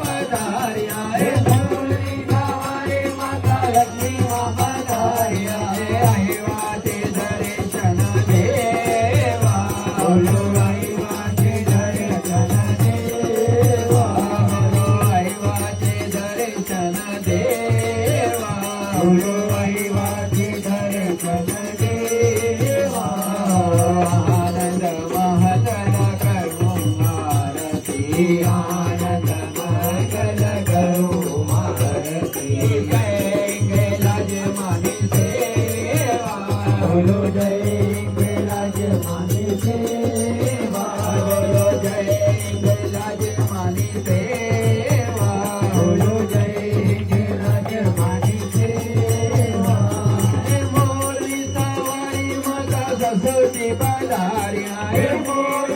पधारिया हे मोरली सवारी माता लक्ष्मी पधारिया हे आईवाचे दर्शन देवा बोलो आईवाचे दर्शन देवा बोलो आईवाचे दर्शन देवा बोलो आईवाचे दर्शन देवा आनंद महल करुण आरती आनंद महल करुण आरती जय कैलाश मानी सेवा बोलो जय कैलाश मानी सेवा बोलो जय कैलाश मानी सेवा बोलो जय कैलाश मानी सेवा हे मोरली सवारी माता ससुटी पधारिया हे मोरली